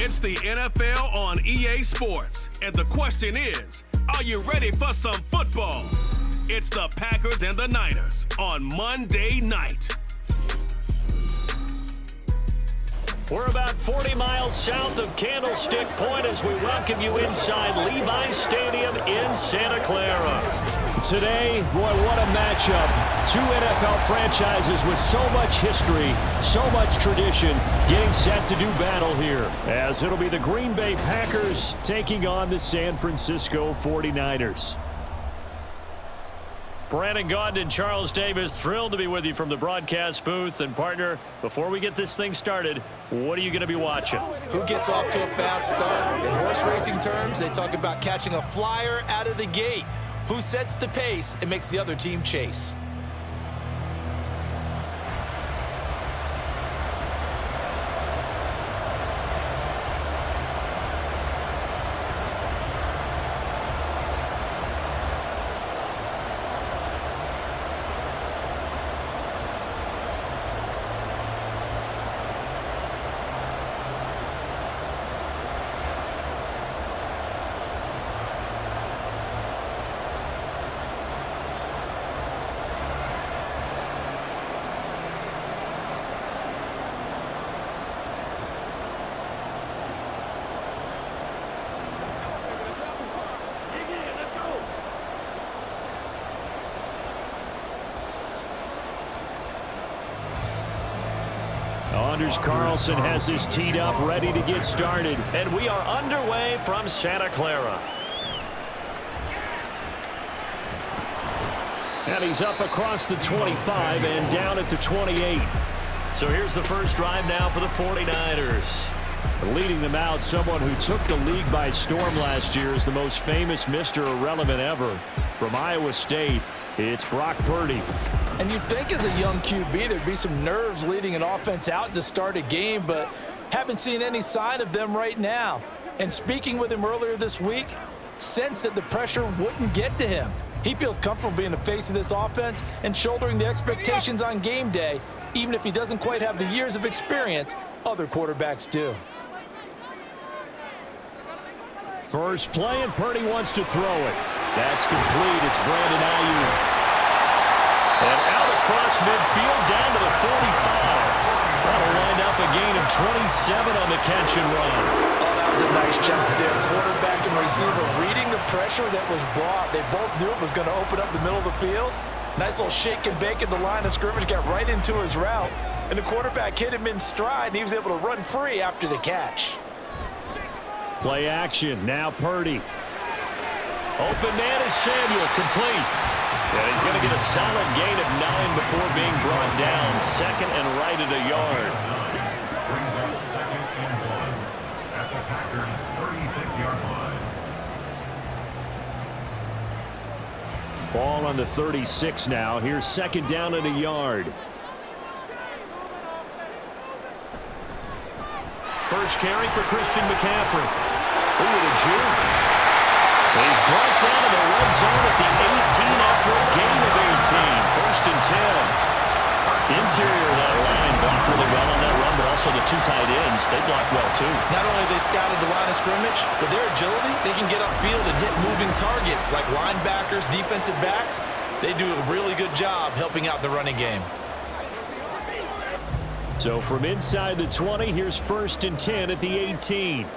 It's the NFL on EA Sports, and the question is, are you ready for some football? It's the Packers and the Niners on Monday night. We're about 40 miles south of Candlestick Point as we welcome you inside Levi's Stadium in Santa Clara. Today, boy, what a matchup. Two NFL franchises with so much history, so much tradition, getting set to do battle here. As it'll be the Green Bay Packers taking on the San Francisco 49ers. Brandon Gaudin and Charles Davis, thrilled to be with you from the broadcast booth. And partner, before we get this thing started, what are you going to be watching? Who gets off to a fast start? In horse racing terms, they talk about catching a flyer out of the gate. Who sets the pace and makes the other team chase? Anders Carlson has his teed up, ready to get started. And we are underway from Santa Clara. And he's up across the 25 and down at the 28. So here's the first drive now for the 49ers. Leading them out, someone who took the league by storm last year is the most famous Mr. Irrelevant ever. From Iowa State, it's Brock Purdy. And you'd think as a young QB there'd be some nerves leading an offense out to start a game, but haven't seen any sign of them right now. And speaking with him earlier this week, sensed that the pressure wouldn't get to him. He feels comfortable being the face of this offense and shouldering the expectations on game day, even if he doesn't quite have the years of experience other quarterbacks do. First play, and Purdy wants to throw it. That's complete. It's Brandon Ayuk. And out across midfield, down to the 45. That'll wind up a gain of 27 on the catch and run. Oh, that was a nice jump there. Quarterback and receiver reading the pressure that was brought. They both knew it was going to open up the middle of the field. Nice little shake and bake at the line of scrimmage, got right into his route. And the quarterback hit him in stride, and he was able to run free after the catch. Play action. Now Purdy. Open man is Samuel. Complete. And he's going to get a solid gain of 9 before being brought down. Second and right at a yard. Brings up second and 1 at the Packers' 36-yard line. Ball on the 36 now. Here's second down and a yard. First carry for Christian McCaffrey. Ooh, the juke. He's brought down to the red zone at the 18 after a gain of 18. First and 10. Interior of that line blocked really well on that run, but also the two tight ends, they blocked well too. Not only they scouted the line of scrimmage, but their agility, they can get upfield and hit moving targets like linebackers, defensive backs. They do a really good job helping out the running game. So from inside the 20, here's first and 10 at the 18.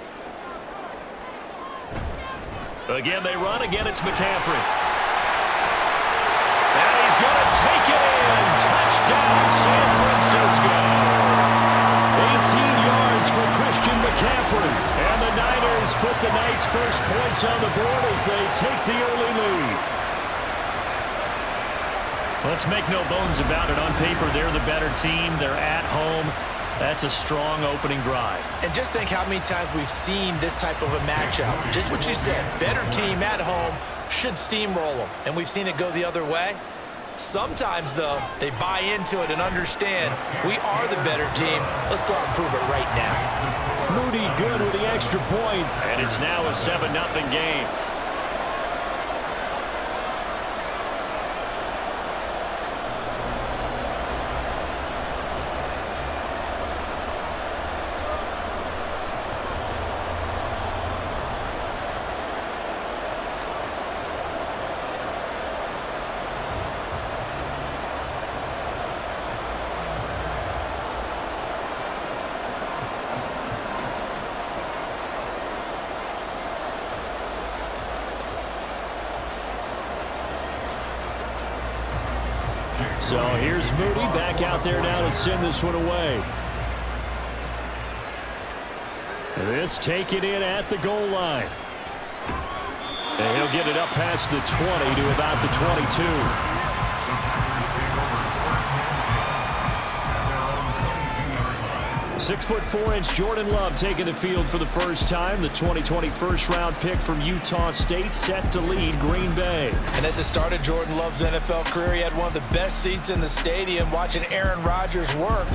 Again, they run. Again, it's McCaffrey. And he's going to take it in. Touchdown, San Francisco. 18 yards for Christian McCaffrey. And the Niners put the Knights' first points on the board as they take the early lead. Let's make no bones about it. On paper, they're the better team. They're at home. That's a strong opening drive. And just think how many times we've seen this type of a matchup. Just what you said, better team at home should steamroll them. And we've seen it go the other way. Sometimes, though, they buy into it and understand we are the better team. Let's go out and prove it right now. Moody good with the extra point. And it's now a 7-0 game. So here's Moody back out there now to send this one away. This taken in at the goal line. And he'll get it up past the 20 to about the 22. 6'4" Jordan Love taking the field for the first time. The 2020 first-round pick from Utah State set to lead Green Bay. And at the start of Jordan Love's NFL career, he had one of the best seats in the stadium watching Aaron Rodgers work.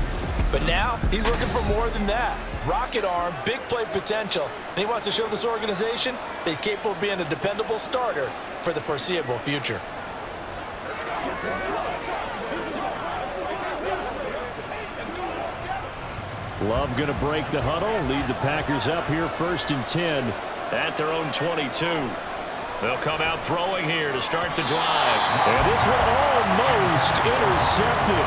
But now he's looking for more than that. Rocket arm, big play potential. And he wants to show this organization that he's capable of being a dependable starter for the foreseeable future. Love going to break the huddle, lead the Packers up here 1st and 10 at their own 22. They'll come out throwing here to start the drive. And this one almost intercepted.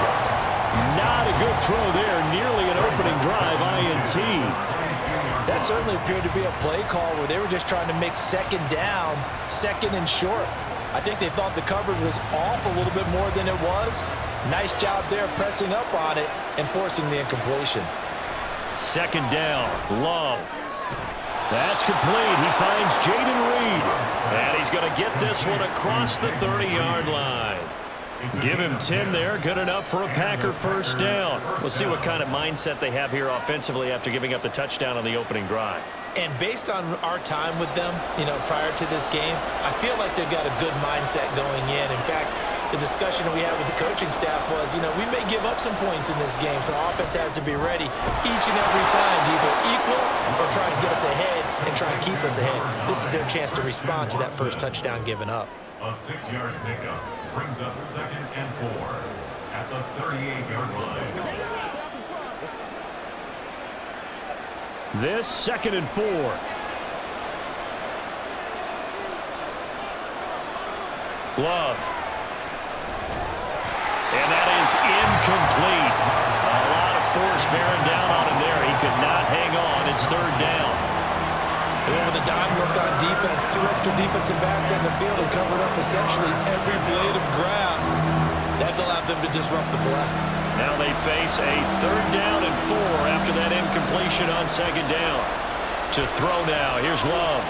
Not a good throw there, nearly an opening drive INT. That certainly appeared to be a play call where they were just trying to make second down, second and short. I think they thought the coverage was off a little bit more than it was. Nice job there pressing up on it and forcing the incompletion. Second down, Love. That's complete. He finds Jaden Reed. And he's going to get this one across the 30-yard line. Give him 10 there. Good enough for a Packer first down. We'll see what kind of mindset they have here offensively after giving up the touchdown on the opening drive. And based on our time with them, prior to this game, I feel like they've got a good mindset going in. In fact, the discussion that we had with the coaching staff was, we may give up some points in this game, so offense has to be ready each and every time to either equal or try and get us ahead and try and keep us ahead. This is their chance to respond to that first touchdown given up. A 6-yard pickup brings up 2nd and 4 at the 38-yard line. This 2nd and 4. Love. And that is incomplete. A lot of force bearing down on him there. He could not hang on. It's 3rd down. With a dime look on defense, 2 extra defensive backs on the field and covered up essentially every blade of grass. That allowed them to disrupt the play. Now they face a 3rd down and 4 after that incompletion on 2nd down. To throw now, here's Love.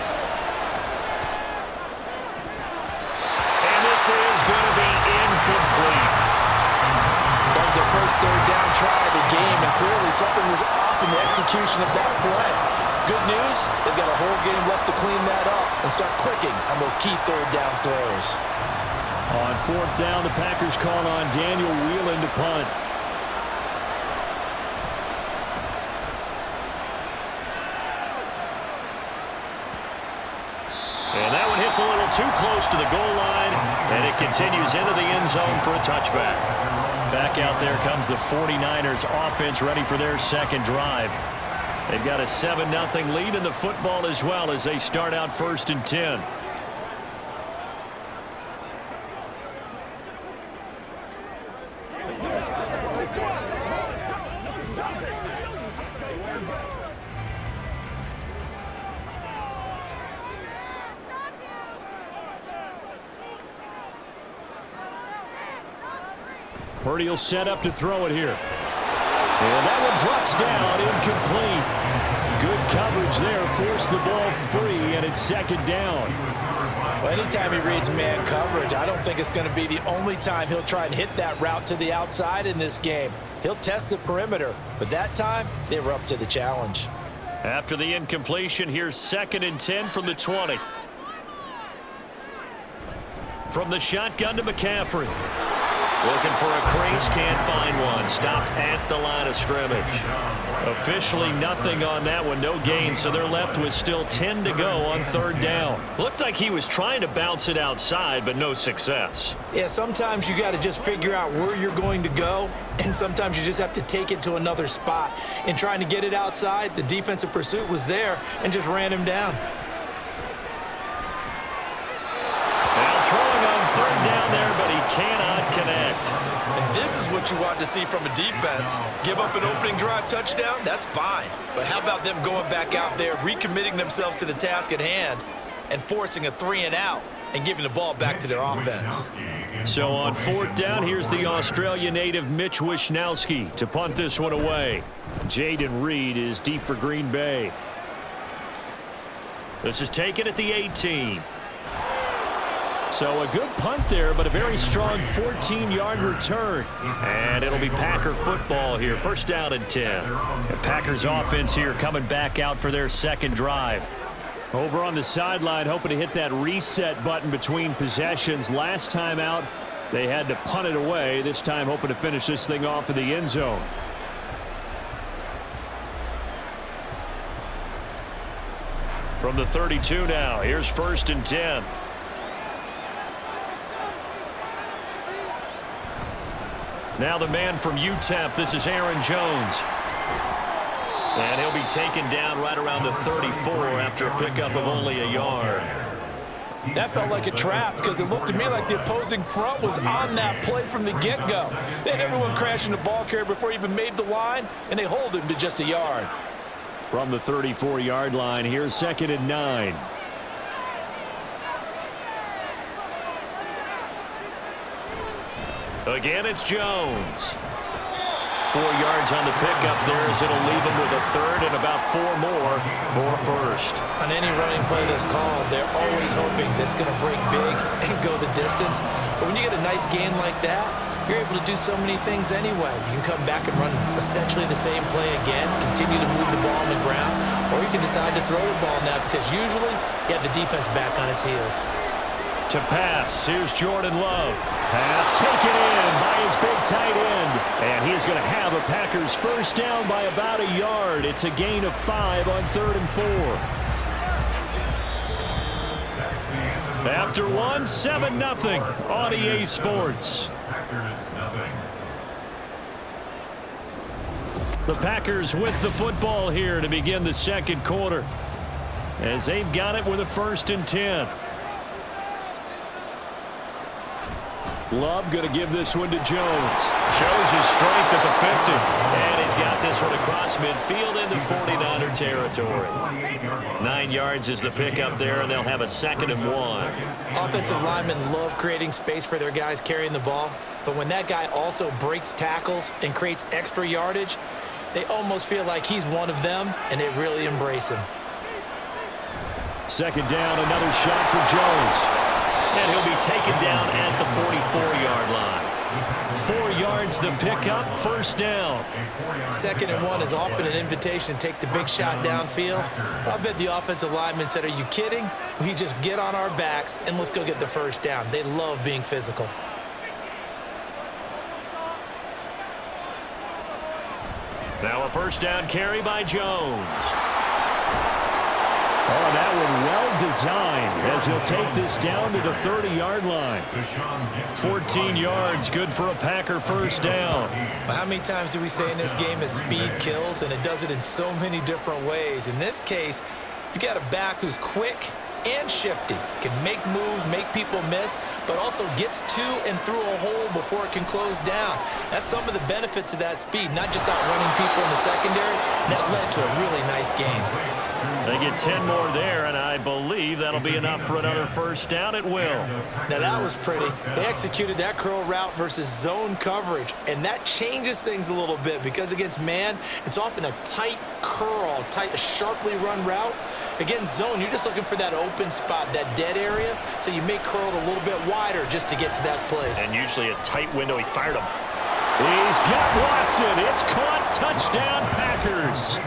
And this is going to be incomplete. That was their first 3rd down try of the game, and clearly something was off in the execution of that play. Good news, they've got a whole game left to clean that up and start clicking on those key 3rd down throws. On 4th down, the Packers call on Daniel Whelan to punt. And that one hits a little too close to the goal line, and it continues into the end zone for a touchback. Back out there comes the 49ers offense ready for their second drive. They've got a 7-0 lead in the football as well as they start out 1st and 10. Purdy will set up to throw it here. And that one drops down, incomplete. Good coverage there, forced the ball free, and it's 2nd down. Well, anytime he reads man coverage, I don't think it's going to be the only time he'll try and hit that route to the outside in this game. He'll test the perimeter, but that time, they were up to the challenge. After the incompletion, here's 2nd and 10 from the 20. From the shotgun to McCaffrey. Looking for a crease, can't find one. Stopped at the line of scrimmage. Officially nothing on that one, no gain, so they're left with still 10 to go on 3rd down. Looked like he was trying to bounce it outside, but no success. Yeah, sometimes you got to just figure out where you're going to go, and sometimes you just have to take it to another spot. In trying to get it outside, the defensive pursuit was there and just ran him down. Now throwing on 3rd down there, but he cannot connect. And this is what you want to see from a defense. Give up an opening drive touchdown, that's fine. But how about them going back out there, recommitting themselves to the task at hand, and forcing a 3-and-out and giving the ball back to their offense? So on fourth down, here's the Australia native Mitch Wishnowsky to punt this one away. Jaden Reed is deep for Green Bay. This is taken at the 18. So a good punt there, but a very strong 14-yard return. And it'll be Packer football here. First down and 10. The Packers offense here coming back out for their second drive. Over on the sideline, hoping to hit that reset button between possessions. Last time out, they had to punt it away. This time hoping to finish this thing off in the end zone. From the 32 now, here's first and 10. Now the man from UTEP, this is Aaron Jones. And he'll be taken down right around the 34 after a pickup of only a yard. That felt like a trap because it looked to me like the opposing front was on that play from the get-go. They had everyone crashing the ball carrier before he even made the line, and they hold him to just a yard. From the 34-yard line, here's second and 9. Again, it's Jones. 4 yards on the pickup there as it'll leave him with a third and about 4 more for first. On any running play that's called, they're always hoping that's going to break big and go the distance. But when you get a nice game like that, you're able to do so many things anyway. You can come back and run essentially the same play again, continue to move the ball on the ground, or you can decide to throw the ball now because usually you have the defense back on its heels. To pass, here's Jordan Love. Pass taken in by his big tight end. And he's going to have a Packers first down by about a yard. It's a gain of 5 on 3rd and 4. After 1, 7-0 on EA Sports. The Packers with the football here to begin the second quarter, as they've got it with a 1st and 10. Love going to give this one to Jones. Shows his strength at the 50. And he's got this one across midfield into 49er territory. 9 yards is the pickup there, and they'll have a 2nd and 1. Offensive linemen love creating space for their guys carrying the ball. But when that guy also breaks tackles and creates extra yardage, they almost feel like he's one of them, and they really embrace him. 2nd down, another shot for Jones. And he'll be taken down at the 44-yard line. 4 yards the pickup, 1st down. 2nd and 1 is often an invitation to take the big shot downfield. I bet the offensive lineman said, are you kidding? We just get on our backs and let's go get the 1st down. They love being physical. Now a 1st down carry by Jones. Oh, that one well designed as he'll take this down to the 30-yard line. 14 yards, good for a Packer 1st down. Well, how many times do we say in this game that speed kills, and it does it in so many different ways? In this case, you got a back who's quick and shifty, can make moves, make people miss, but also gets to and through a hole before it can close down. That's some of the benefits of that speed, not just outrunning people in the secondary. That led to a really nice game. They get 10 more there, and I believe that'll be enough for another 1st down. It will. Now, that was pretty. They executed that curl route versus zone coverage, and that changes things a little bit because against man, it's often a tight curl, a sharply run route. Against zone, you're just looking for that open spot, that dead area, so you may curl it a little bit wider just to get to that place. And usually a tight window. He fired him. He's got Watson. It's caught. Touchdown, Packers.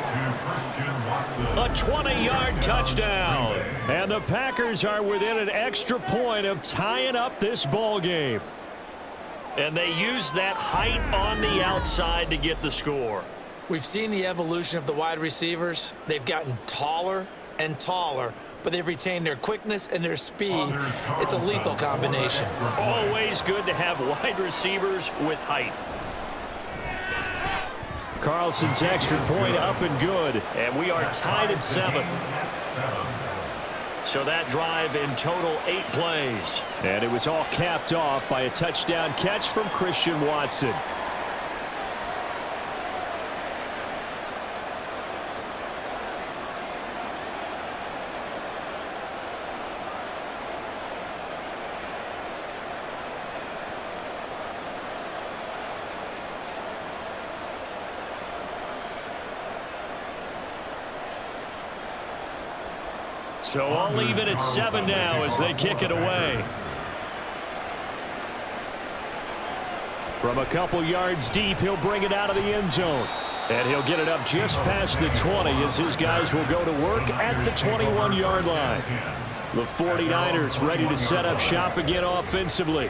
A 20-yard touchdown. And the Packers are within an extra point of tying up this ball game. And they use that height on the outside to get the score. We've seen the evolution of the wide receivers. They've gotten taller and taller, but they've retained their quickness and their speed. It's a lethal combination. Always good to have wide receivers with height. Carlson's extra point up and good, and we are tied at 7. So that drive in total 8 plays. And it was all capped off by a touchdown catch from Christian Watson. So I'll leave it at 7 now as they kick it away. From a couple yards deep, he'll bring it out of the end zone. And he'll get it up just past the 20 as his guys will go to work at the 21-yard line. The 49ers ready to set up shop again offensively.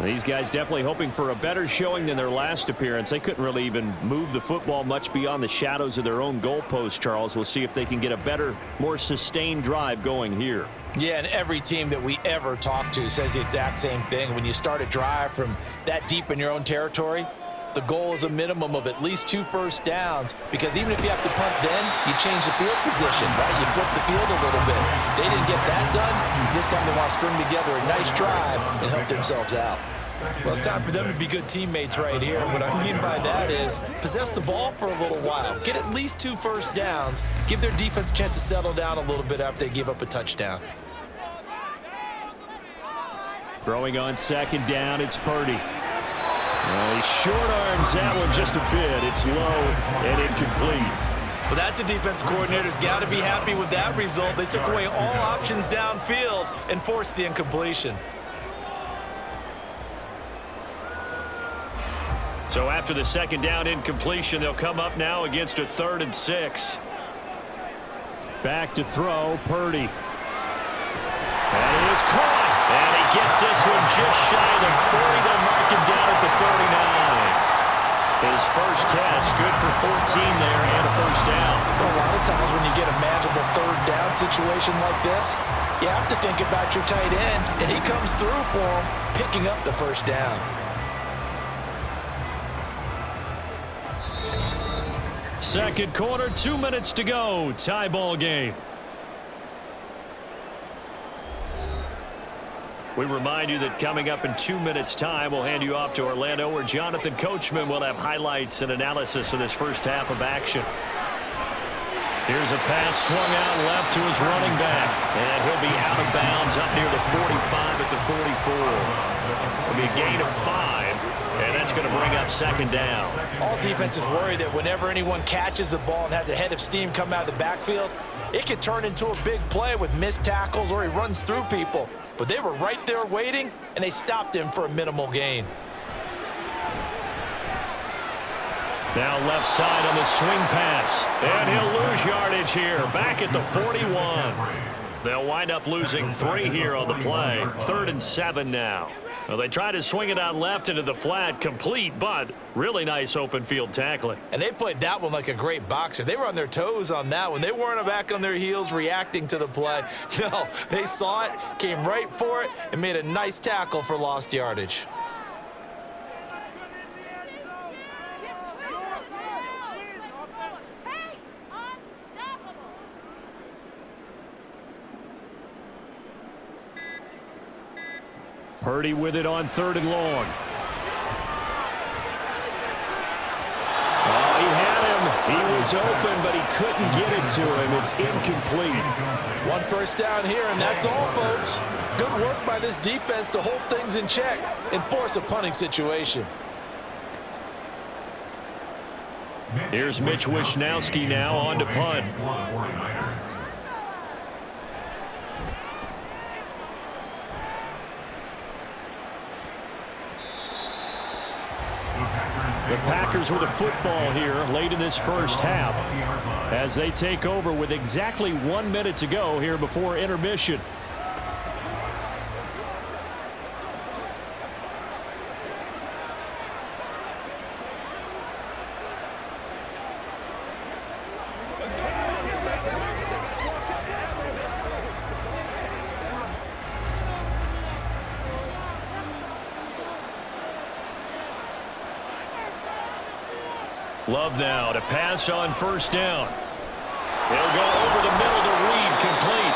These guys definitely hoping for a better showing than their last appearance. They couldn't really even move the football much beyond the shadows of their own goalpost, Charles. We'll see if they can get a better, more sustained drive going here. Yeah, and every team that we ever talk to says the exact same thing. When you start a drive from that deep in your own territory, the goal is a minimum of at least 2 first downs, because even if you have to punt then, you change the field position, right? You flip the field a little bit. They didn't get that done. This time they want to string together a nice drive and help themselves out. Well, it's time for them to be good teammates right here. What I mean by that is possess the ball for a little while. Get at least 2 first downs. Give their defense a chance to settle down a little bit after they give up a touchdown. Throwing on 2nd down, it's Purdy. Well, he short arms that one just a bit. It's low and incomplete. Well, that's a defensive coordinator's got to be happy with that result. They took away all options downfield and forced the incompletion. So after the 2nd down incompletion, they'll come up now against a 3rd and 6. Back to throw, Purdy. And he is caught. And he gets this one just shy of the 40. They'll mark him down at the 39. His first catch, good for 14 there and a first down. Well, a lot of times when you get a manageable 3rd down situation like this, you have to think about your tight end, and he comes through for him, picking up the first down. Second quarter, 2 minutes to go. Tie ball game. We remind you that coming up in 2 minutes' time, we'll hand you off to Orlando, where Jonathan Coachman will have highlights and analysis of this first half of action. Here's a pass swung out left to his running back, and he'll be out of bounds up near the 45 at the 44. It'll be a gain of 5, and that's going to bring up 2nd down. All defenses worry that whenever anyone catches the ball and has a head of steam come out of the backfield, it could turn into a big play with missed tackles or he runs through people. But they were right there waiting, and they stopped him for a minimal gain. Now left side on the swing pass. And he'll lose yardage here. Back at the 41. They'll wind up losing 3 here on the play. 3rd and 7 now. Well, they try to swing it out left into the flat, complete, but really nice open field tackling. And they played that one like a great boxer. They were on their toes on that one. They weren't back on their heels reacting to the play. No, they saw it, came right for it, and made a nice tackle for lost yardage. Purdy with it on 3rd and long. Oh, he had him. He was open, but he couldn't get it to him. It's incomplete. 1 first down here, and that's all, folks. Good work by this defense to hold things in check and force a punting situation. Here's Mitch Wishnowsky now on to punt. The Packers with the football here late in this first half as they take over with exactly 1 minute to go here before intermission. Love now to pass on 1st down. He'll go over the middle to Reed, complete.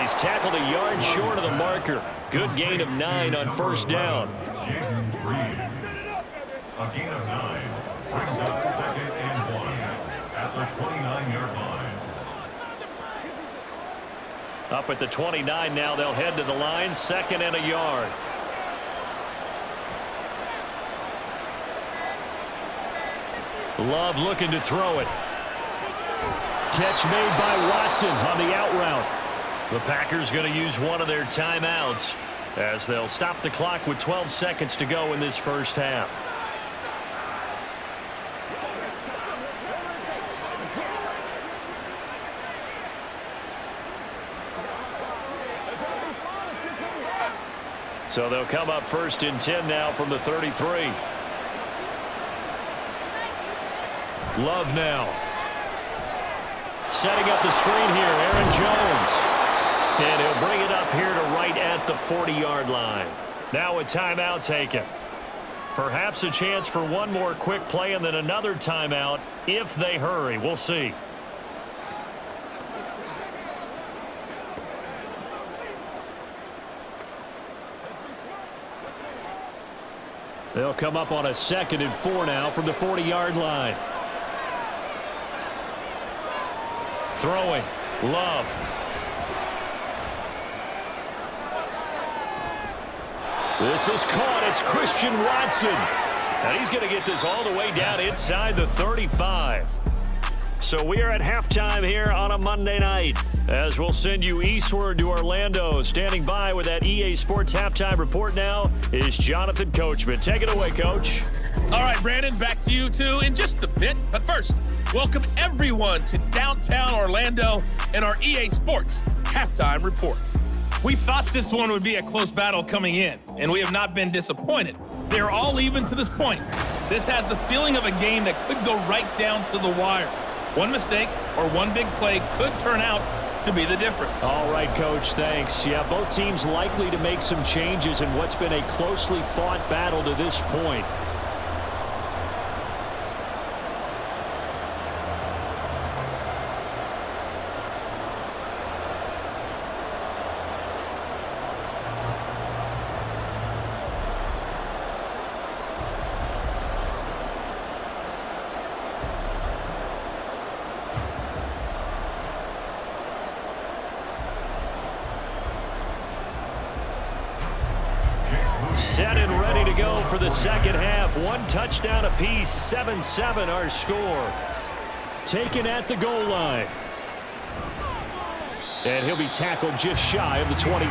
He's tackled a yard short of the marker. Good gain of 9 on 1st down. A gain of 9. Brings up 2nd and 1 at the 29-yard line. Up at the 29 now, they'll head to the line, 2nd and a yard. Love looking to throw it. Catch made by Watson on the out route. The Packers going to use one of their timeouts as they'll stop the clock with 12 seconds to go in this first half. So they'll come up 1st and 10 now from the 33. Love now. Setting up the screen here, Aaron Jones. And he'll bring it up here to right at the 40-yard line. Now a timeout taken. Perhaps a chance for one more quick play and then another timeout if they hurry. We'll see. They'll come up on a 2nd and 4 now from the 40-yard line. Throwing. Love. This is caught. It's Christian Watson. And he's going to get this all the way down inside the 35. So we are at halftime here on a Monday night as we'll send you eastward to Orlando. Standing by with that EA Sports halftime report now is Jonathan Coachman. Take it away, Coach. All right, Brandon, back to you two in just a bit. But first, welcome everyone to downtown Orlando and our EA Sports halftime report. We thought this one would be a close battle coming in, and we have not been disappointed. They're all even to this point. This has the feeling of a game that could go right down to the wire. One mistake or one big play could turn out to be the difference. All right, Coach, thanks. Yeah, both teams likely to make some changes in what's been a closely fought battle to this point. Set and ready to go for the second half. One touchdown apiece, 7-7 our score. Taken at the goal line. And he'll be tackled just shy of the 25.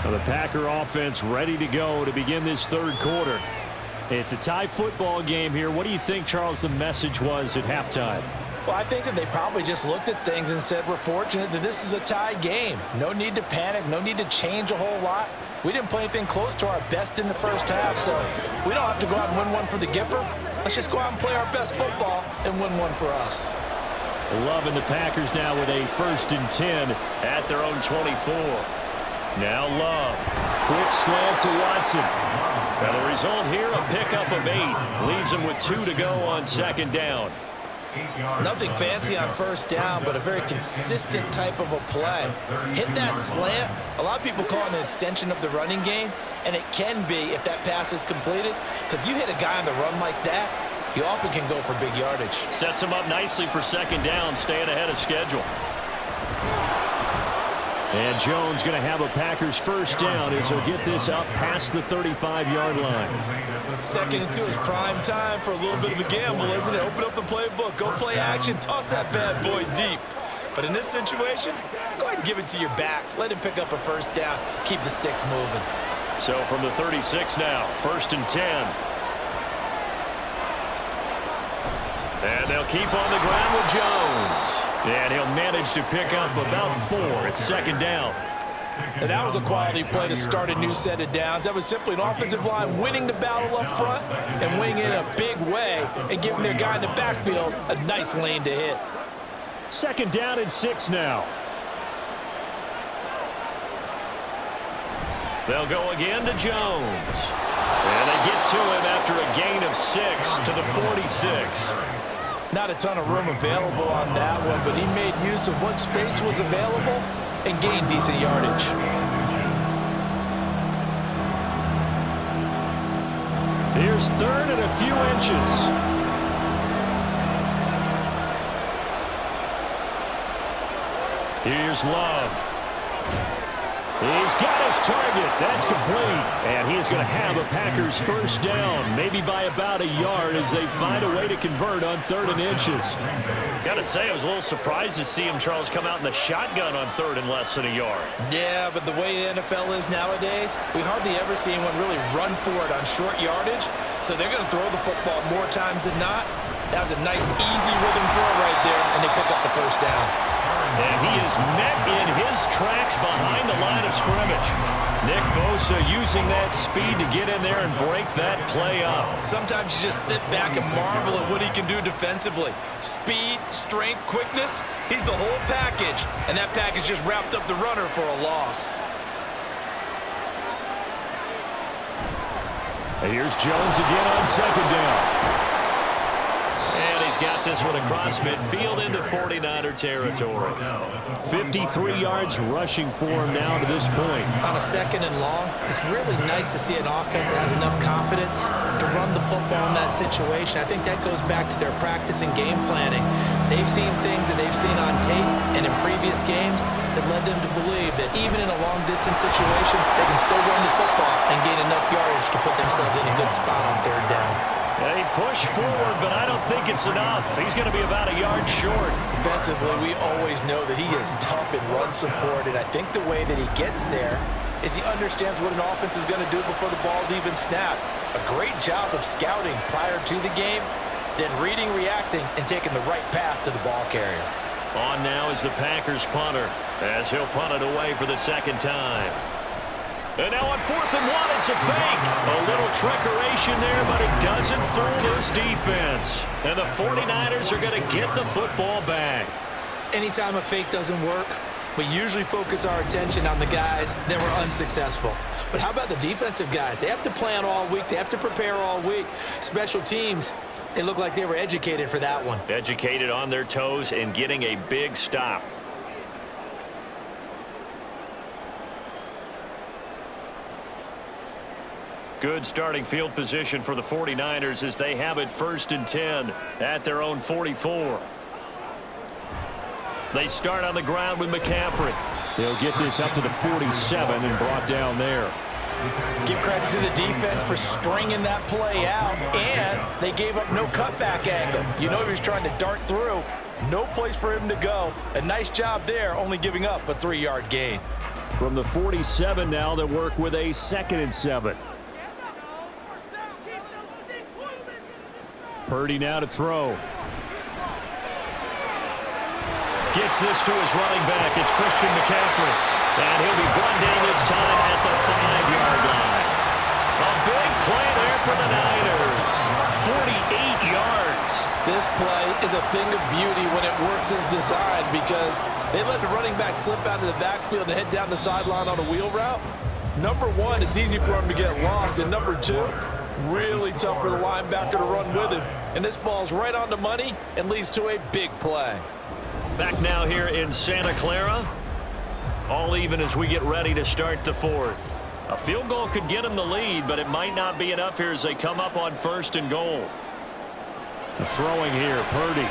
Now the Packer offense ready to go to begin this third quarter. It's a tie football game here. What do you think, Charles, the message was at halftime? Well, I think that they probably just looked at things and said, we're fortunate that this is a tie game. No need to panic, no need to change a whole lot. We didn't play anything close to our best in the first half, so we don't have to go out and win one for the Gipper. Let's just go out and play our best football and win one for us. Love and the Packers now with a 1st and 10 at their own 24. Now Love. Quick slant to Watson. Now the result here, a pickup of 8. Leaves him with 2 to go on second down. Nothing fancy on first down, but a very consistent type of a play. Hit that slant. A lot of people call it an extension of the running game, and it can be if that pass is completed, because you hit a guy on the run like that, you often can go for big yardage. Sets him up nicely for second down, staying ahead of schedule. And Jones going to have a Packers first down as he'll get this up past the 35-yard line. 2nd and 2 is prime time for a little bit of a gamble, isn't it? Open up the playbook, go play action, toss that bad boy deep. But in this situation, go ahead and give it to your back. Let him pick up a first down. Keep the sticks moving. So from the 36 now, 1st and 10. And they'll keep on the ground with Jones. And he'll manage to pick up about 4 at second down. And that was a quality play to start a new set of downs. That was simply an offensive line winning the battle up front and winning in a big way and giving their guy in the backfield a nice lane to hit. Second down and 6 now. They'll go again to Jones. And they get to him after a gain of 6 to the 46. Not a ton of room available on that one, but he made use of what space was available and gained decent yardage. Here's 3rd and a few inches. Here's Love. He's got his target. That's complete. And he's going to have a Packers first down, maybe by about a yard as they find a way to convert on 3rd and inches. Got to say, I was a little surprised to see him, Charles, come out in the shotgun on 3rd and less than a yard. Yeah, but the way the NFL is nowadays, we hardly ever see anyone really run for it on short yardage. So they're going to throw the football more times than not. That was a nice, easy rhythm throw right there, and they pick up the first down. And he is met in his tracks behind the line of scrimmage. Nick Bosa using that speed to get in there and break that play up. Sometimes you just sit back and marvel at what he can do defensively. Speed, strength, quickness, he's the whole package. And that package just wrapped up the runner for a loss. And here's Jones again on 2nd down. And he's got this one across midfield into 49er territory. 53 yards rushing for him now to this point. On a 2nd and long, it's really nice to see an offense that has enough confidence to run the football in that situation. I think that goes back to their practice and game planning. They've seen things that they've seen on tape and in previous games that led them to believe that even in a long-distance situation, they can still run the football and gain enough yardage to put themselves in a good spot on 3rd down. They push forward, but I don't think it's enough. He's going to be about a yard short. Defensively, we always know that he is tough in run support, and I think the way that he gets there is he understands what an offense is going to do before the ball's even snapped. A great job of scouting prior to the game, then reading, reacting, and taking the right path to the ball carrier. On now is the Packers punter, as he'll punt it away for the 2nd time. And now on 4th and 1, it's a fake. A little trickeration there, but it doesn't fool this defense. And the 49ers are going to get the football back. Anytime a fake doesn't work, we usually focus our attention on the guys that were unsuccessful. But how about the defensive guys? They have to plan all week. They have to prepare all week. Special teams, they look like they were educated for that one. Educated on their toes and getting a big stop. Good starting field position for the 49ers as they have it 1st and 10 at their own 44. They start on the ground with McCaffrey. They'll get this up to the 47 and brought down there. Give credit to the defense for stringing that play out, and they gave up no cutback angle. You know he was trying to dart through. No place for him to go. A nice job there, only giving up a 3-yard gain. From the 47 now, they work with a 2nd and 7. Purdy now to throw. Gets this to his running back. It's Christian McCaffrey. And he'll be brought down this time at the 5-yard line. A big play there for the Niners. 48 yards. This play is a thing of beauty when it works as designed because they let the running back slip out of the backfield and head down the sideline on a wheel route. Number one, it's easy for him to get lost. And number two, really tough for the linebacker to run with him. And this ball's right on the money and leads to a big play. Back now here in Santa Clara. All even as we get ready to start the 4th. A field goal could get them the lead, but it might not be enough here as they come up on 1st and goal. Throwing here, Purdy.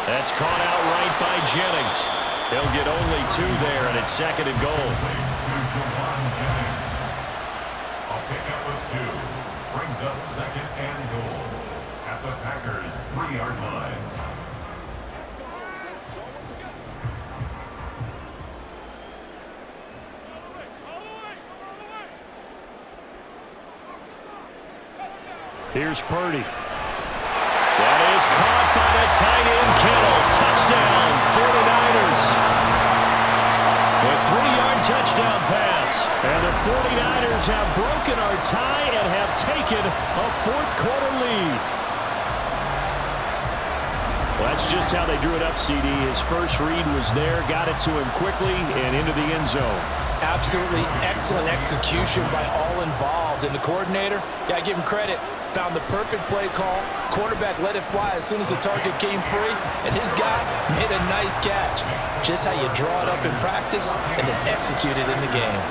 That's caught out right by Jennings. They'll get only 2 there, and it's 2nd and goal. A pickup of 2 brings up 2nd and goal at the Packers' 3-yard line. Here's Purdy. That is caught by the tight end, Kittle. Touchdown, 49ers. A 3-yard touchdown pass. And the 49ers have broken our tie and have taken a 4th quarter lead. Well, that's just how they drew it up, CD. His first read was there, got it to him quickly and into the end zone. Absolutely excellent execution by all involved. And the coordinator, gotta give him credit, found the perfect play call. Quarterback let it fly as soon as the target came free, and his guy made a nice catch. Just how you draw it up in practice and then execute it in the game.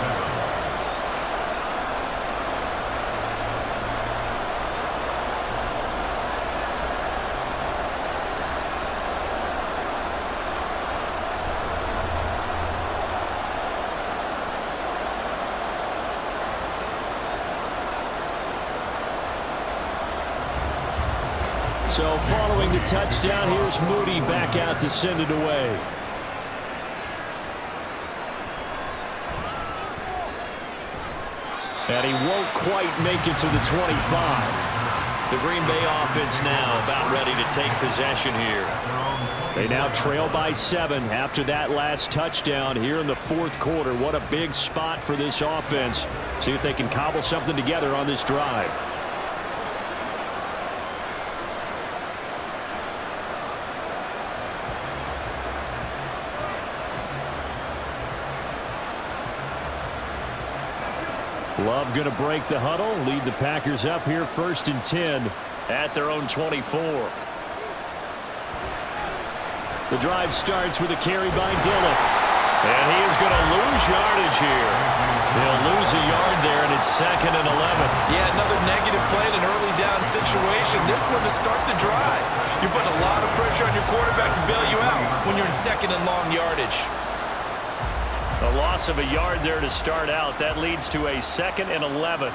So following the touchdown, here's Moody back out to send it away. And he won't quite make it to the 25. The Green Bay offense now about ready to take possession here. They now trail by 7 after that last touchdown here in the fourth quarter. What a big spot for this offense. See if they can cobble something together on this drive. Love going to break the huddle, lead the Packers up here 1st and 10 at their own 24. The drive starts with a carry by Dillon. And he is going to lose yardage here. He'll lose a yard there, and it's 2nd and 11. Yeah, another negative play in an early down situation. This one to start the drive. You're putting a lot of pressure on your quarterback to bail you out when you're in 2nd and long yardage. A loss of a yard there to start out. That leads to a 2nd and 11.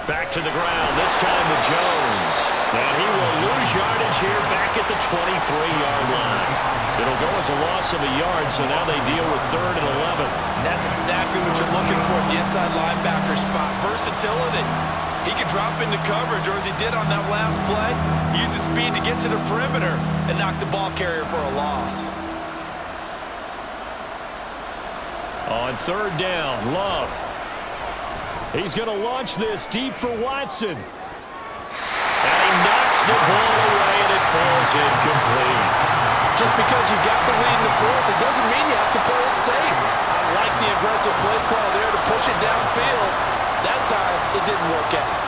Back to the ground, this time with Jones. And he will lose yardage here back at the 23-yard line. It'll go as a loss of a yard, so now they deal with 3rd and 11. And that's exactly what you're looking for at the inside linebacker spot. Versatility. He can drop into coverage, or as he did on that last play, use his speed to get to the perimeter and knock the ball carrier for a loss. On 3rd down, Love. He's going to launch this deep for Watson. And he knocks the ball away, and it falls incomplete. Just because you got the lead in the fourth, it doesn't mean you have to play it safe. I like the aggressive play call there to push it downfield. That time, it didn't work out.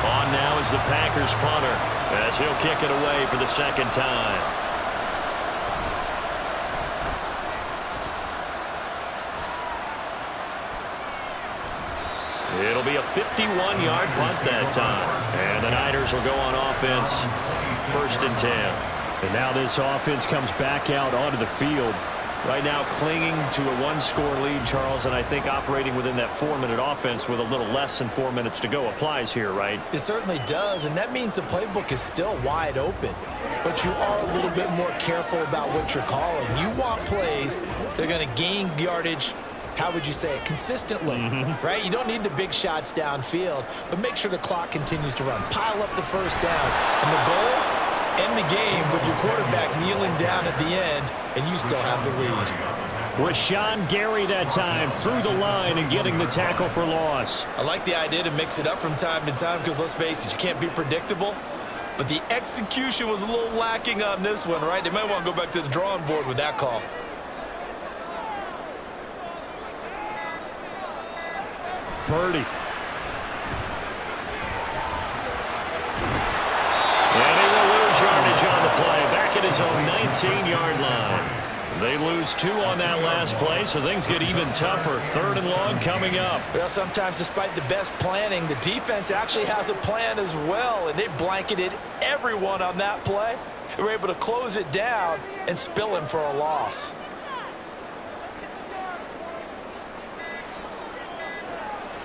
On now is the Packers punter, as he'll kick it away for the 2nd time. It'll be a 51-yard punt that time. And the Niners will go on offense, 1st and 10. And now this offense comes back out onto the field. Right now clinging to a 1-score lead, Charles, and I think operating within that 4-minute offense with a little less than 4 minutes to go applies here, right? It certainly does, and that means the playbook is still wide open. But you are a little bit more careful about what you're calling. You want plays that are going to gain yardage, how would you say it, consistently, right? You don't need the big shots downfield, but make sure the clock continues to run. Pile up the first downs, and the goal, end the game with your quarterback kneeling down at the end, and you still have the lead. Rashawn Gary that time through the line and getting the tackle for loss. I like the idea to mix it up from time to time because, let's face it, you can't be predictable. But the execution was a little lacking on this one, right? They might want to go back to the drawing board with that call. Purdy. And he will lose yardage on the play, back at his own 19-yard line. They lose 2 on that last play, so things get even tougher. 3rd and long coming up. Well, sometimes despite the best planning, the defense actually has a plan as well, and they blanketed everyone on that play. They were able to close it down and spill him for a loss.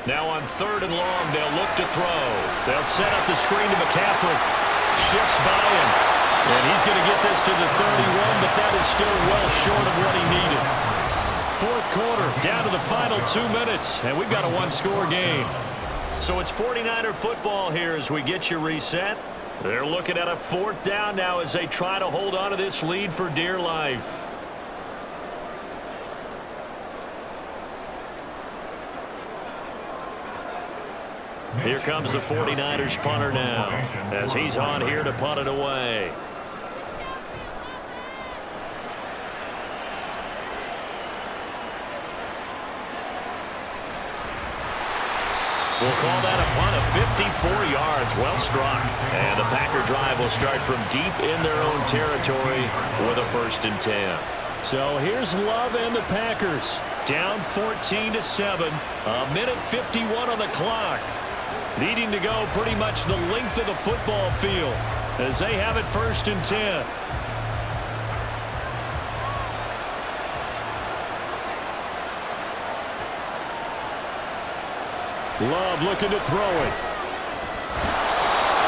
Now on 3rd and long, they'll look to throw. They'll set up the screen to McCaffrey. Shifts by him. And he's going to get this to the 31, but that is still well short of what he needed. 4th quarter, down to the final 2 minutes, and we've got a 1-score game. So it's 49er football here as we get you reset. They're looking at a 4th down now as they try to hold on to this lead for dear life. Here comes the 49ers punter now as he's on here to punt it away. We'll call that a punt of 54 yards. Well struck. And the Packer drive will start from deep in their own territory with a 1st and 10. So here's Love and the Packers. Down 14-7. A minute 51 on the clock. Needing to go pretty much the length of the football field as they have it 1st and 10. Love looking to throw it.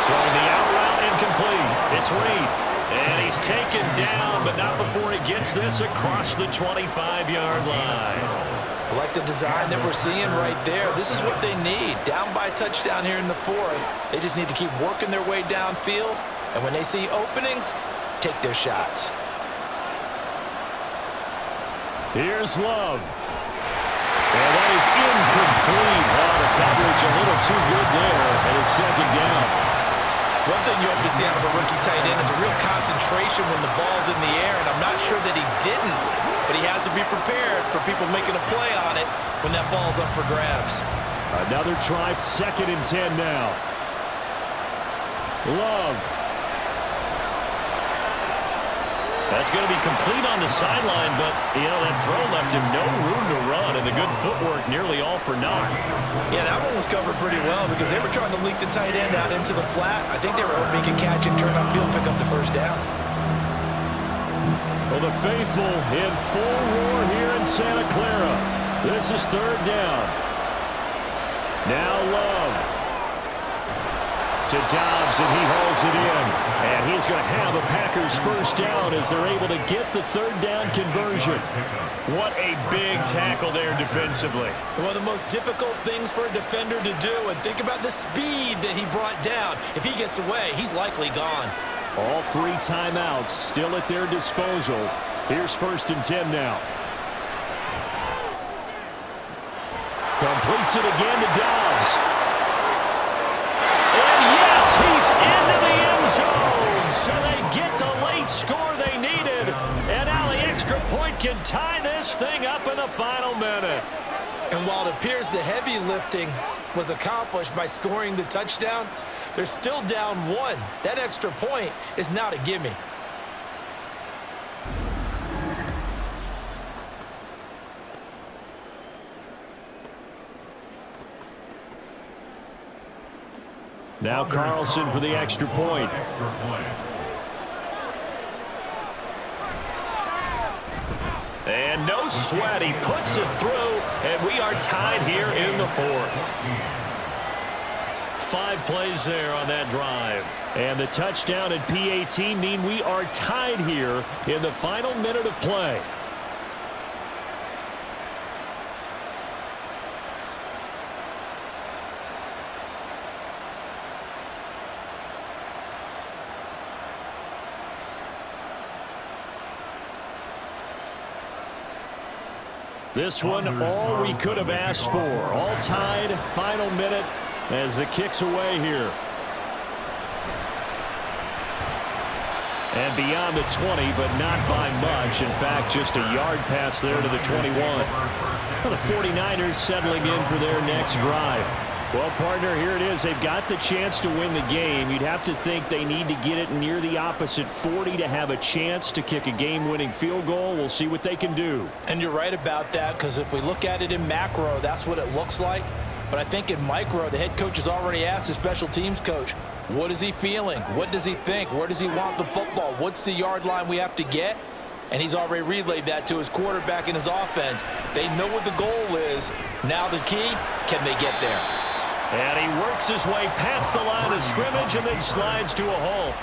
Throwing the out route incomplete. It's Reed. And he's taken down, but not before he gets this across the 25-yard line. I like the design that we're seeing right there. This is what they need. Down by a touchdown here in the fourth. They just need to keep working their way downfield. And when they see openings, take their shots. Here's Love. And that is incomplete. Oh, the coverage a little too good there, and it's second down. One thing you hope to see out of a rookie tight end is a real concentration when the ball's in the air, and I'm not sure that he didn't, but he has to be prepared for people making a play on it when that ball's up for grabs. Another try, 2nd and 10 now. Love. That's going to be complete on the sideline, but, that throw left him no room to run, and the good footwork nearly all for naught. Yeah, that one was covered pretty well because they were trying to leak the tight end out into the flat. I think they were hoping he could catch and turn upfield and pick up the first down. Well, the faithful in full roar here in Santa Clara. This is 3rd down. Now Love to Dobbs, and he hauls it in. And he's going to have a Packers first down as they're able to get the 3rd down conversion. What a big tackle there defensively. One of the most difficult things for a defender to do, and think about the speed that he brought down. If he gets away, he's likely gone. All 3 timeouts still at their disposal. Here's 1st and 10 now. Completes it again to Dobbs. And yes, he's into the end zone. So they get the late score they needed. And now the extra point can tie this thing up in the final minute. And while it appears the heavy lifting was accomplished by scoring the touchdown, they're still down 1. That extra point is not a gimme. Now Carlson for the extra point. And no sweat. He puts it through, and we are tied here in the 4th. 5 plays there on that drive. And the touchdown and PAT mean we are tied here in the final minute of play. This one, all we could have asked for. All tied, final minute as the kick's away here. And beyond the 20, but not by much. In fact, just a yard pass there to the 21. Well, the 49ers settling in for their next drive. Well, partner, here it is. They've got the chance to win the game. You'd have to think they need to get it near the opposite 40 to have a chance to kick a game-winning field goal. We'll see what they can do. And you're right about that, because if we look at it in macro, that's what it looks like. But I think in micro, the head coach has already asked the special teams coach, what is he feeling? What does he think? Where does he want the football? What's the yard line we have to get? And he's already relayed that to his quarterback and his offense. They know what the goal is. Now the key, can they get there? And he works his way past the line of scrimmage and then slides to a halt.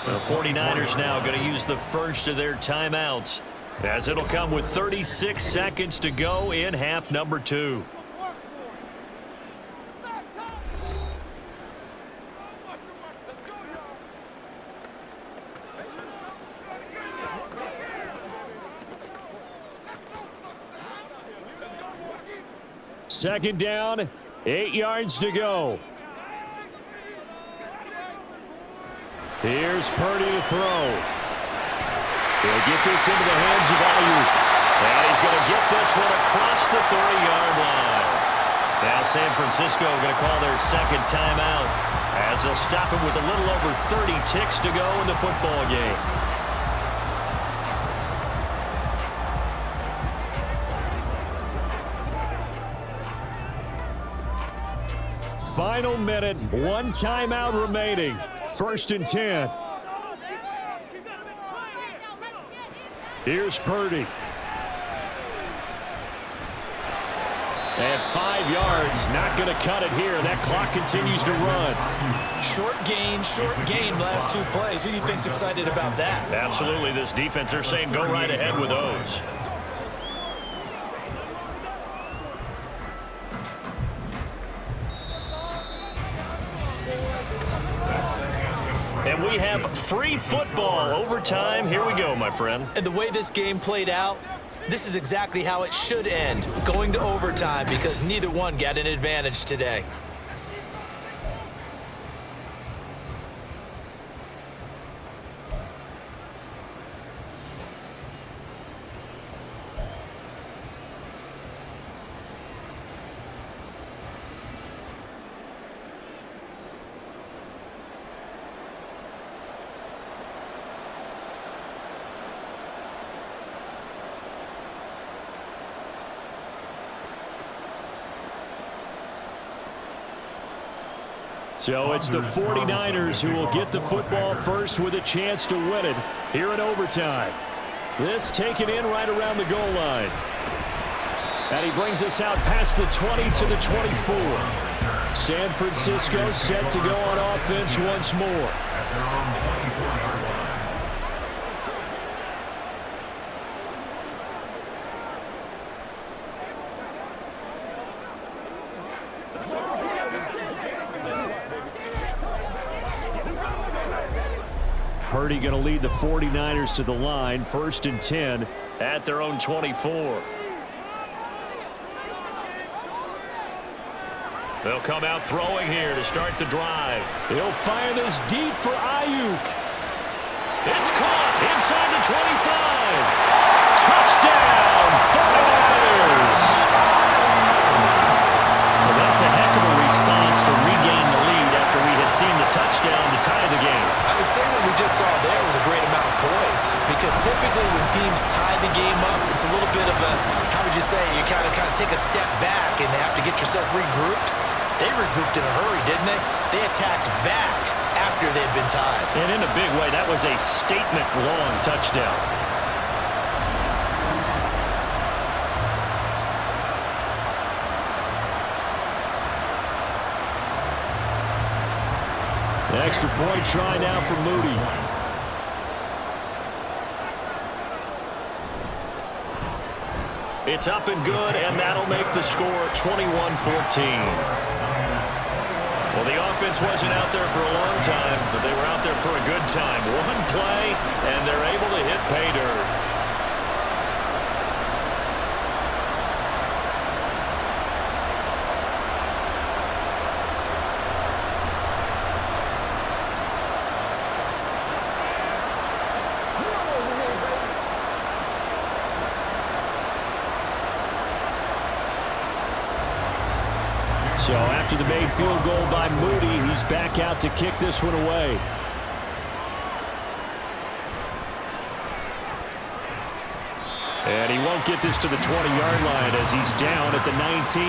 The 49ers now going to use the first of their timeouts, as it'll come with 36 seconds to go in half number 2. Second down, 8 yards to go. Here's Purdy to throw. He'll get this into the hands of Ayuk. And he's going to get this one across the 30-yard line. Now San Francisco going to call their second timeout, as they'll stop him with a little over 30 ticks to go in the football game. Final minute, 1 timeout remaining. 1st and 10. Here's Purdy. And 5 yards, not going to cut it here. That clock continues to run. Short gain, last 2 plays. Who do you think's excited about that? Absolutely, this defense, they're saying go right ahead with those. And we have free football overtime. Here we go, my friend. And the way this game played out, this is exactly how it should end, going to overtime, because neither one got an advantage today. So it's the 49ers who will get the football first with a chance to win it here in overtime. This taken in right around the goal line. And he brings us out past the 20 to the 24. San Francisco set to go on offense once more. Purdy going to lead the 49ers to the line, 1st and 10 at their own 24. They'll come out throwing here to start the drive. He'll fire this deep for Ayuk. It's caught inside the 25. Touchdown, 49ers. Well, that's a heck of a response to regain the lead after we had seen the touchdown to tie the game. I would say what we just saw there was a great amount of poise, because typically when teams tie the game up, it's a little bit of a, how would you say, you kind of take a step back and have to get yourself regrouped. They regrouped in a hurry, didn't they? They attacked back after they'd been tied. And in a big way, that was a statement-long touchdown. The extra point try now for Moody. It's up and good, and that'll make the score 21-14. Well, the offense wasn't out there for a long time, but they were out there for a good time. One play, and they're able to hit pay dirt. So after the made field goal by Moody, he's back out to kick this one away. And he won't get this to the 20-yard line as he's down at the 19.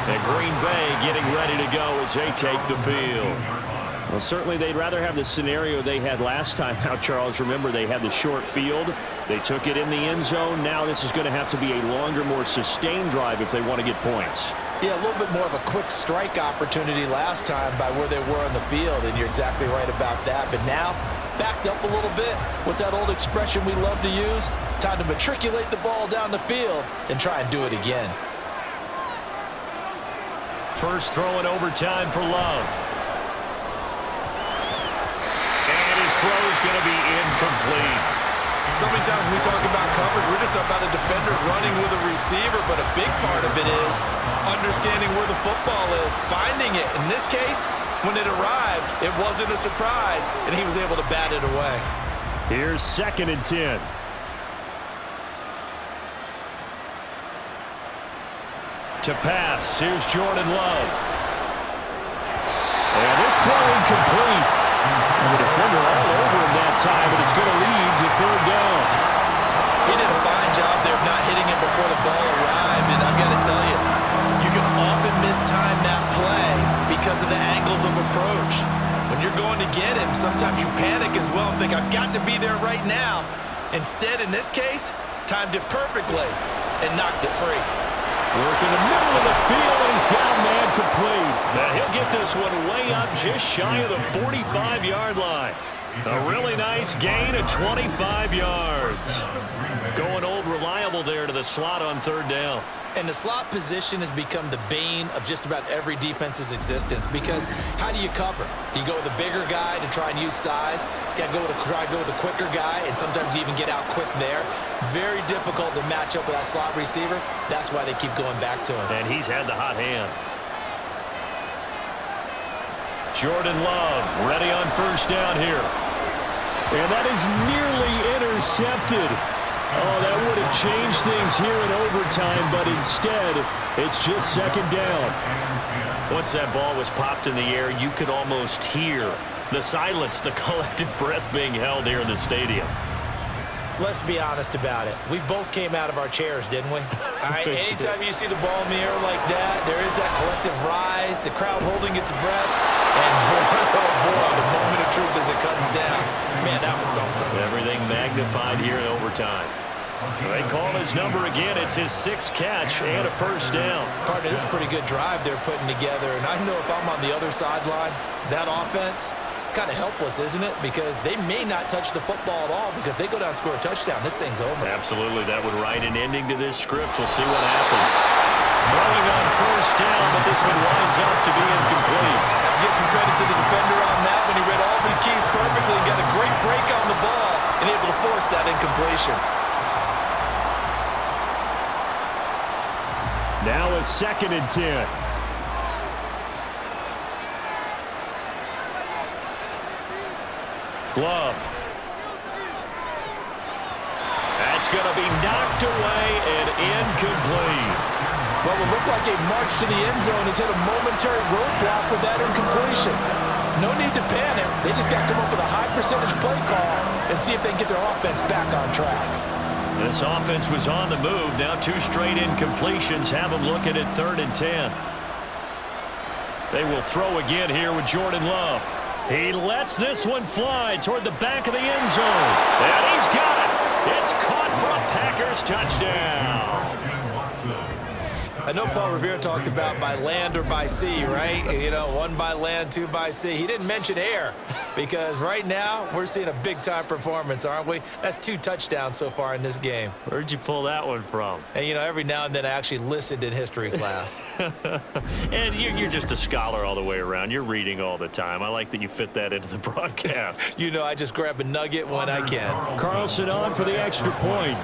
And Green Bay getting ready to go as they take the field. Well, certainly they'd rather have the scenario they had last time out, Charles. Remember, they had the short field. They took it in the end zone. Now this is going to have to be a longer, more sustained drive if they want to get points. Yeah, a little bit more of a quick strike opportunity last time by where they were on the field, and you're exactly right about that. But now, backed up a little bit. What's that old expression we love to use? Time to matriculate the ball down the field and try and do it again. First throw in overtime for Love. And his throw is going to be incomplete. So many times when we talk about coverage, we're just about a defender running with a receiver, but a big part of it is understanding where the football is, finding it. In this case, when it arrived, it wasn't a surprise, and he was able to bat it away. Here's 2nd and 10. To pass, here's Jordan Love. And this throw incomplete. And the defender all over him that time, but it's going to lead to 3rd down. He did a fine job there of not hitting him before the ball arrived, and I've got to tell you, you can often mistime that play because of the angles of approach. When you're going to get him, sometimes you panic as well and think, I've got to be there right now. Instead, in this case, timed it perfectly and knocked it free. Working the middle of the field, and he's got a man complete. Now he'll get this one way up just shy of the 45-yard line. A really nice gain of 25 yards. Going old reliable there to the slot on third down. And the slot position has become the bane of just about every defense's existence, because how do you cover? Do you go with a bigger guy to try and use size? Got to try to go with a quicker guy, and sometimes you even get out quick there. Very difficult to match up with that slot receiver. That's why they keep going back to him. And he's had the hot hand. Jordan Love ready on first down here. And that is nearly intercepted. Oh, that would have changed things here in overtime, but instead, it's just second down. Once that ball was popped in the air, you could almost hear the silence, the collective breath being held here in the stadium. Let's be honest about it. We both came out of our chairs, didn't we? All right, anytime you see the ball in the air like that, there is that collective rise, the crowd holding its breath, and boy, oh boy, the moment of truth as it comes down. Man, that was something. Everything magnified here in overtime. They call his number again. It's his 6th catch and a first down. Partner, this is a pretty good drive they're putting together, and I know if I'm on the other sideline, that offense, kind of helpless, isn't it? Because they may not touch the football at all, because if they go down and score a touchdown, this thing's over. Absolutely. That would write an ending to this script. We'll see what happens. Throwing on first down, but this one winds up to be incomplete. Give some credit to the defender on that when he read all of his keys perfectly and got a great break on the ball and able to force that incompletion. Now a 2nd and 10. Glove. That's going to be knocked away and incomplete. Well, it looked like a march to the end zone has hit a momentary roadblock with that incompletion. No need to panic. They just got to come up with a high percentage play call and see if they can get their offense back on track. This offense was on the move. Now 2 straight incompletions have them looking at 3rd and 10. They will throw again here with Jordan Love. He lets this one fly toward the back of the end zone. And he's got it. It's caught for a Packers touchdown. I know Paul Revere talked about by land or by sea, right? You know, 1 by land, 2 by sea. He didn't mention air, because right now we're seeing a big-time performance, aren't we? That's 2 touchdowns so far in this game. Where'd you pull that one from? And, you know, every now and then I actually listened in history class. And you're just a scholar all the way around. You're reading all the time. I like that you fit that into the broadcast. You know, I just grab a nugget when I can. Carlson on for the extra point.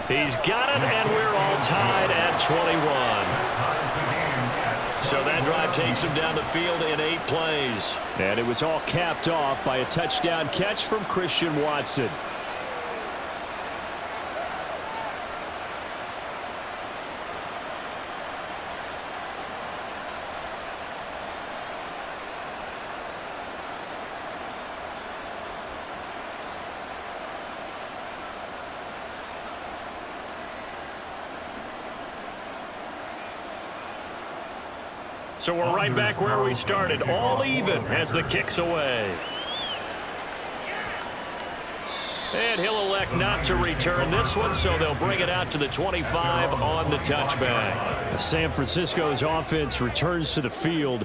He's got it, and we're all tied at 21. So that drive takes him down the field in 8 plays. And it was all capped off by a touchdown catch from Christian Watson. So we're right back where we started, all even as the kick's away. And he'll elect not to return this one, so they'll bring it out to the 25 on the touchback. San Francisco's offense returns to the field.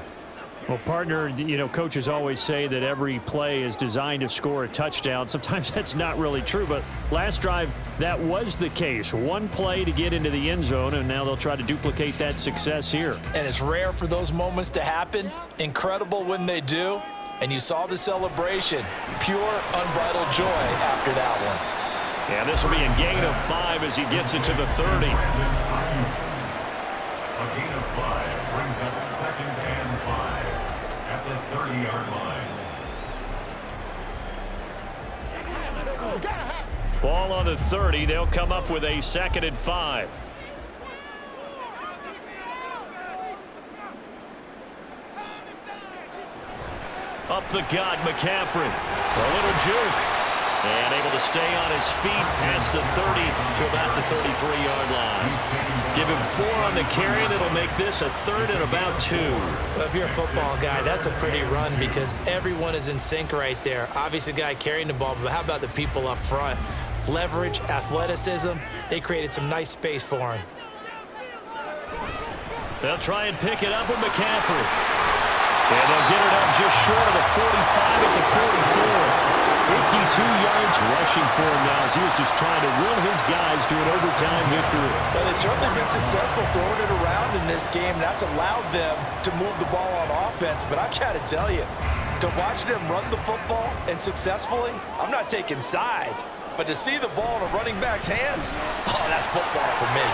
Well, partner, you know, coaches always say that every play is designed to score a touchdown. Sometimes that's not really true, but last drive, that was the case. 1 play to get into the end zone, and now they'll try to duplicate that success here. And it's rare for those moments to happen. Incredible when they do. And you saw the celebration. Pure, unbridled joy after that one. Yeah, this will be a gain of 5 as he gets it to the 30. A gain of 5 brings up 2nd and 5 at the 30-yard line. Ball on the 30. They'll come up with a 2nd and 5. Up the gut, McCaffrey. A little juke. And able to stay on his feet past the 30 to about the 33-yard line. Give him 4 on the carry. That'll make this a 3rd and about 2. Well, if you're a football guy, that's a pretty run because everyone is in sync right there. Obviously, the guy carrying the ball, but how about the people up front? leverage, athleticism. They created some nice space for him. They'll try and pick it up with McCaffrey. And they'll get it up just short of the 45 at the 44. 52 yards rushing for him now as he was just trying to will his guys to an overtime victory. Well, they've certainly been successful throwing it around in this game. That's allowed them to move the ball on offense. But I've got to tell you, to watch them run the football and successfully, I'm not taking sides. But to see the ball in a running back's hands, oh, that's football for me.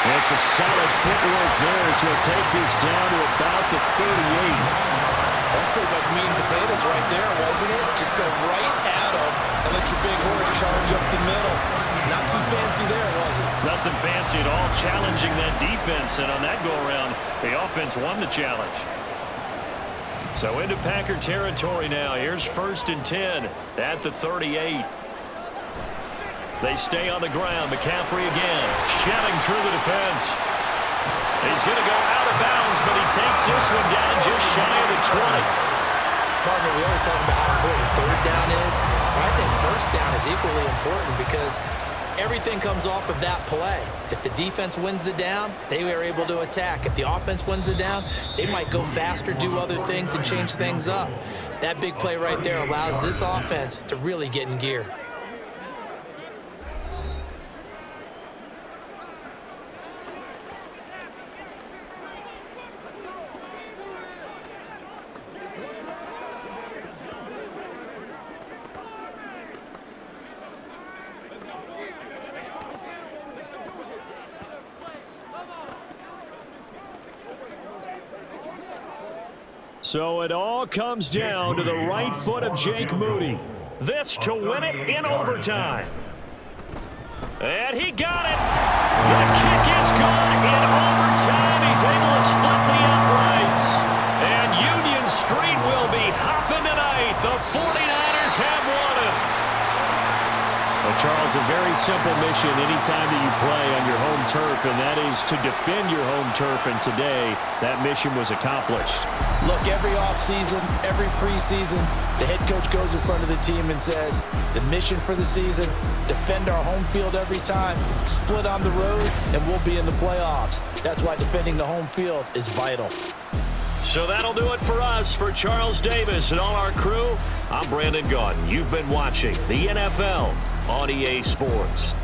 And some solid footwork there as he'll take this down to about the 38. That's pretty much meat and potatoes right there, wasn't it? Just go right at him and let your big horse charge up the middle. Not too fancy there, was it? Nothing fancy at all, challenging that defense. And on that go-around, the offense won the challenge. So into Packer territory now. Here's 1st and 10 at the 38. They stay on the ground. McCaffrey again, shelling through the defense. He's going to go out of bounds, but he takes this one down just shy of the 20. Partner, we always talk about how important 3rd down is. But I think 1st down is equally important because everything comes off of that play. If the defense wins the down, they are able to attack. If the offense wins the down, they might go faster, do other things, and change things up. That big play right there allows this offense to really get in gear. So it all comes down to the right foot of Jake Moody. This to win it in overtime. And he got it. The kick is good in overtime. He's able to split the uprights. And Union Street will be hopping tonight. The 49ers have won it. Well, Charles, a very simple mission anytime that you play on your home turf, and that is to defend your home turf. And today, that mission was accomplished. Look, every offseason, every preseason, the head coach goes in front of the team and says, the mission for the season, defend our home field every time, split on the road, and we'll be in the playoffs. That's why defending the home field is vital. So that'll do it for us. For Charles Davis and all our crew, I'm Brandon Gaudin. You've been watching the NFL on EA Sports.